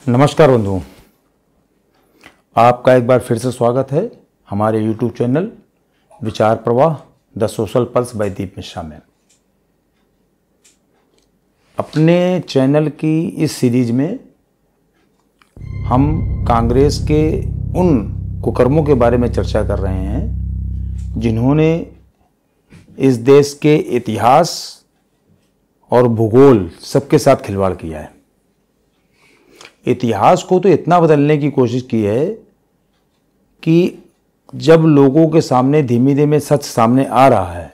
नमस्कार बंधुओं, आपका एक बार फिर से स्वागत है हमारे YouTube चैनल विचार प्रवाह द सोशल पल्स बाय दीप मिश्रा में। अपने चैनल की इस सीरीज में हम कांग्रेस के उन कुकर्मों के बारे में चर्चा कर रहे हैं जिन्होंने इस देश के इतिहास और भूगोल सबके साथ खिलवाड़ किया है। इतिहास को तो इतना बदलने की कोशिश की है कि जब लोगों के सामने धीमे धीमे सच सामने आ रहा है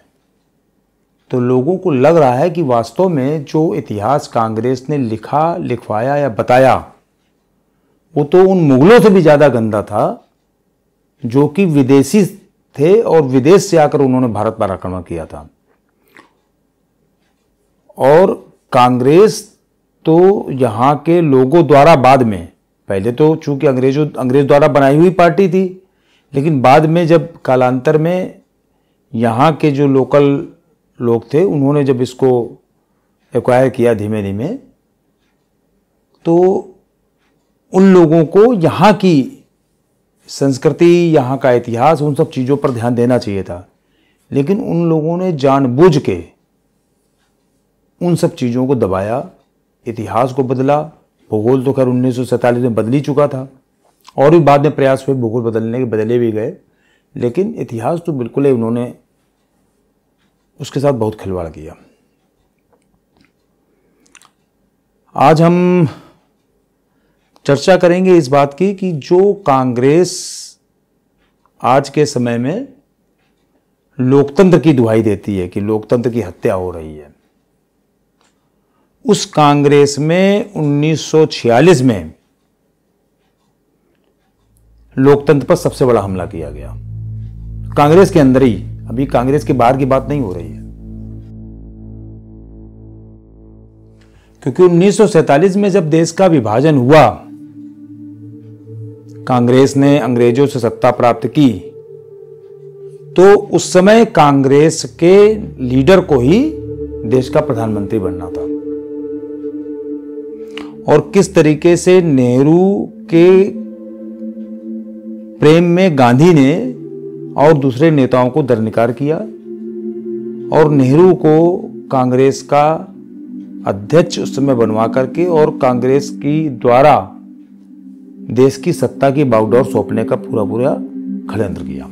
तो लोगों को लग रहा है कि वास्तव में जो इतिहास कांग्रेस ने लिखवाया या बताया वो तो उन मुगलों से भी ज़्यादा गंदा था जो कि विदेशी थे और विदेश से आकर उन्होंने भारत पर आक्रमण किया था। और कांग्रेस तो यहाँ के लोगों द्वारा बाद में, पहले तो चूंकि अंग्रेज द्वारा बनाई हुई पार्टी थी, लेकिन बाद में जब कालांतर में यहाँ के जो लोकल लोग थे उन्होंने जब इसको एक्वायर किया धीमे धीमे, तो उन लोगों को यहाँ की संस्कृति, यहाँ का इतिहास, उन सब चीज़ों पर ध्यान देना चाहिए था। लेकिन उन लोगों ने जानबूझ के उन सब चीज़ों को दबाया, इतिहास को बदला। भूगोल तो खैर 1947 में बदल ही चुका था और भी बाद में प्रयास हुए भूगोल बदलने के, बदले भी गए, लेकिन इतिहास तो बिल्कुल ही उन्होंने उसके साथ बहुत खिलवाड़ किया। आज हम चर्चा करेंगे इस बात की कि जो कांग्रेस आज के समय में लोकतंत्र की दुहाई देती है कि लोकतंत्र की हत्या हो रही है, उस कांग्रेस में 1946 में लोकतंत्र पर सबसे बड़ा हमला किया गया। कांग्रेस के अंदर ही, अभी कांग्रेस के बाहर की बात नहीं हो रही है, क्योंकि 1947 में जब देश का विभाजन हुआ, कांग्रेस ने अंग्रेजों से सत्ता प्राप्त की, तो उस समय कांग्रेस के लीडर को ही देश का प्रधानमंत्री बनना था। और किस तरीके से नेहरू के प्रेम में गांधी ने और दूसरे नेताओं को दरकिनार किया और नेहरू को कांग्रेस का अध्यक्ष उस समय बनवा करके और कांग्रेस की द्वारा देश की सत्ता की बागडोर सौंपने का पूरा षड्यंत्र किया।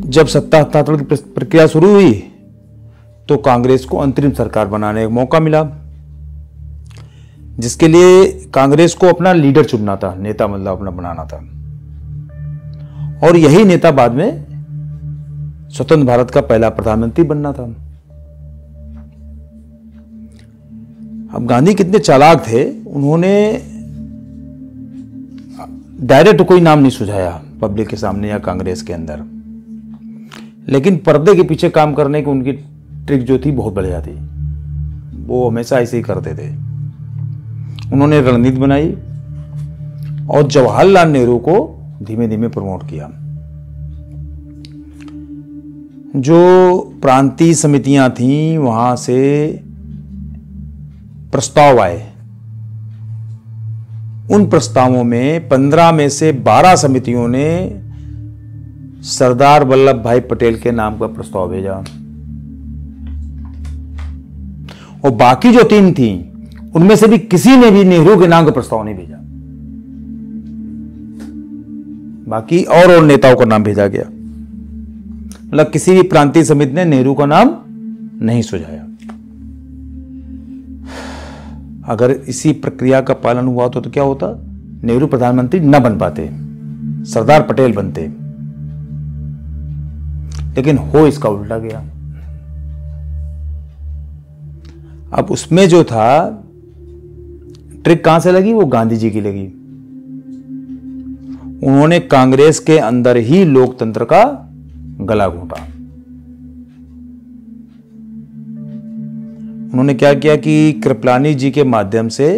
जब सत्ता हस्तांतरण की प्रक्रिया शुरू हुई तो कांग्रेस को अंतरिम सरकार बनाने का मौका मिला, जिसके लिए कांग्रेस को अपना लीडर चुनना था, नेता मतलब अपना बनाना था। और यही नेता बाद में स्वतंत्र भारत का पहला प्रधानमंत्री बनना था। अब गांधी कितने चालाक थे, उन्होंने डायरेक्ट कोई नाम नहीं सुझाया पब्लिक के सामने या कांग्रेस के अंदर, लेकिन पर्दे के पीछे काम करने की उनकी ट्रिक जो थी बहुत बढ़िया थी। वो हमेशा ऐसे ही करते थे। उन्होंने रणनीति बनाई और जवाहरलाल नेहरू को धीमे धीमे प्रमोट किया। जो प्रांतीय समितियां थीं वहां से प्रस्ताव आए, उन प्रस्तावों में 15 में से 12 समितियों ने सरदार वल्लभ भाई पटेल के नाम का प्रस्ताव भेजा और बाकी जो 3 थी उनमें से भी किसी ने भी नेहरू के नाम का प्रस्ताव नहीं भेजा। बाकी और नेताओं का नाम भेजा गया, मतलब किसी भी प्रांतीय समिति ने नेहरू का नाम नहीं सुझाया। अगर इसी प्रक्रिया का पालन हुआ तो क्या होता, नेहरू प्रधानमंत्री न बन पाते, सरदार पटेल बनते। लेकिन हो इसका उल्टा गया। अब उसमें जो था ट्रिक कहां से लगी, वो गांधी जी की लगी। उन्होंने कांग्रेस के अंदर ही लोकतंत्र का गला घोंटा। उन्होंने क्या किया कि कृपलानी जी के माध्यम से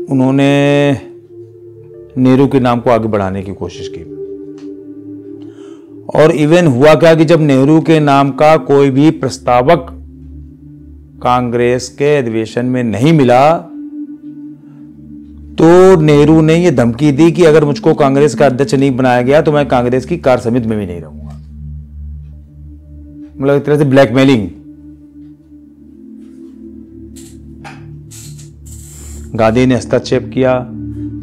उन्होंने नेहरू के नाम को आगे बढ़ाने की कोशिश की और इवन हुआ क्या कि जब नेहरू के नाम का कोई भी प्रस्तावक कांग्रेस के अधिवेशन में नहीं मिला तो नेहरू ने यह धमकी दी कि अगर मुझको कांग्रेस का अध्यक्ष नहीं बनाया गया तो मैं कांग्रेस की कार्य समिति में भी नहीं रहूंगा। मतलब एक तरह से ब्लैकमेलिंग। गांधी ने हस्तक्षेप किया,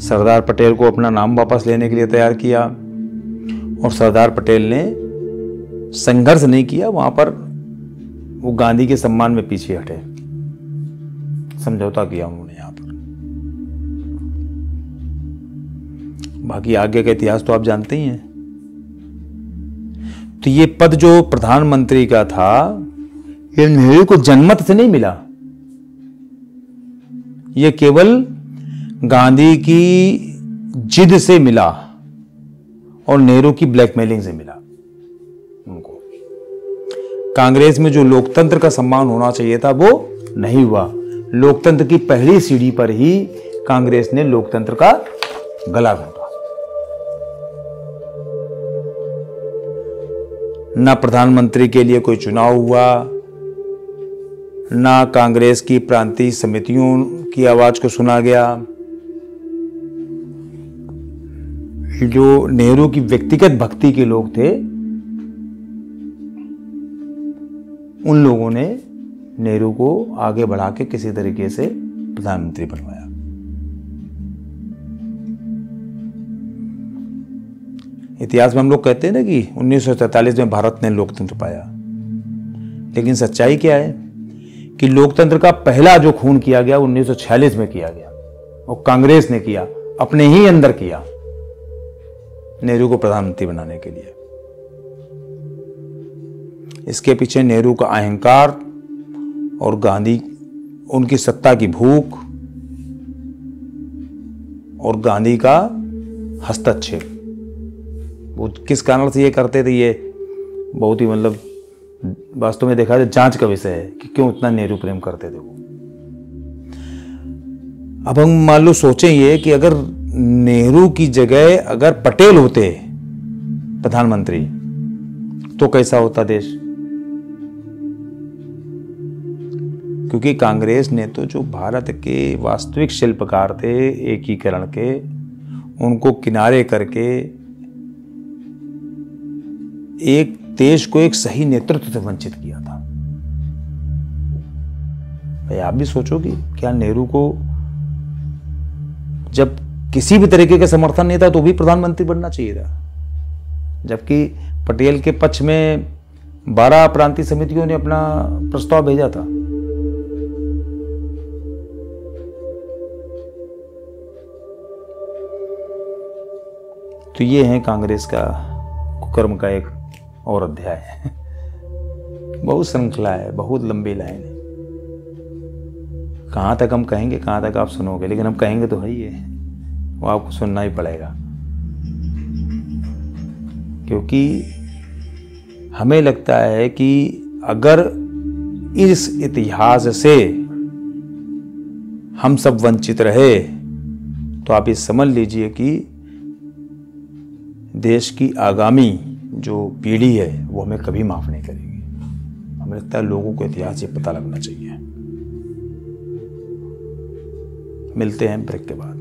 सरदार पटेल को अपना नाम वापस लेने के लिए तैयार किया और सरदार पटेल ने संघर्ष नहीं किया, वहां पर वो गांधी के सम्मान में पीछे हटे, समझौता किया उन्होंने यहां पर। बाकी आगे का इतिहास तो आप जानते ही हैं। तो ये पद जो प्रधानमंत्री का था ये नेहरू को जनमत से नहीं मिला, ये केवल गांधी की जिद से मिला और नेहरू की ब्लैकमेलिंग से मिला उनको। कांग्रेस में जो लोकतंत्र का सम्मान होना चाहिए था वो नहीं हुआ। लोकतंत्र की पहली सीढ़ी पर ही कांग्रेस ने लोकतंत्र का गला घोंटा। ना प्रधानमंत्री के लिए कोई चुनाव हुआ, ना कांग्रेस की प्रांतीय समितियों की आवाज को सुना गया। जो नेहरू की व्यक्तिगत भक्ति के लोग थे उन लोगों ने नेहरू को आगे बढ़ा के किसी तरीके से प्रधानमंत्री बनवाया। इतिहास में हम लोग कहते हैं ना कि 1943 में भारत ने लोकतंत्र पाया, लेकिन सच्चाई क्या है कि लोकतंत्र का पहला जो खून किया गया 1946 में किया गया और कांग्रेस ने किया, अपने ही अंदर किया, नेहरू को प्रधानमंत्री बनाने के लिए। इसके पीछे नेहरू का अहंकार और गांधी उनकी सत्ता की भूख और गांधी का हस्तक्षेप, वो किस कारण से ये करते थे ये बहुत ही मतलब वास्तव में देखा जाए जांच का विषय है कि क्यों इतना नेहरू प्रेम करते थे वो। अब हम मान लो सोचें ये कि अगर नेहरू की जगह अगर पटेल होते प्रधानमंत्री तो कैसा होता देश। क्योंकि कांग्रेस ने तो जो भारत के वास्तविक शिल्पकार थे एकीकरण के, उनको किनारे करके एक देश को एक सही नेतृत्व से वंचित किया था। भाई आप भी सोचो कि क्या नेहरू को जब किसी भी तरीके का समर्थन नहीं था तो भी प्रधानमंत्री बनना चाहिए था, जबकि पटेल के पक्ष में 12 प्रांतीय समितियों ने अपना प्रस्ताव भेजा था। तो ये है कांग्रेस का कुकर्म का एक और अध्याय है। बहुत श्रृंखला है, बहुत लंबी लाइन है। कहां तक हम कहेंगे, कहां तक आप सुनोगे, लेकिन हम कहेंगे तो है ही है, वो आपको सुनना ही पड़ेगा। क्योंकि हमें लगता है कि अगर इस इतिहास से हम सब वंचित रहे तो आप ये समझ लीजिए कि देश की आगामी जो पीढ़ी है वो हमें कभी माफ नहीं करेगी। हमें लगता है लोगों को इतिहास ये पता लगना चाहिए। मिलते हैं ब्रेक के बाद।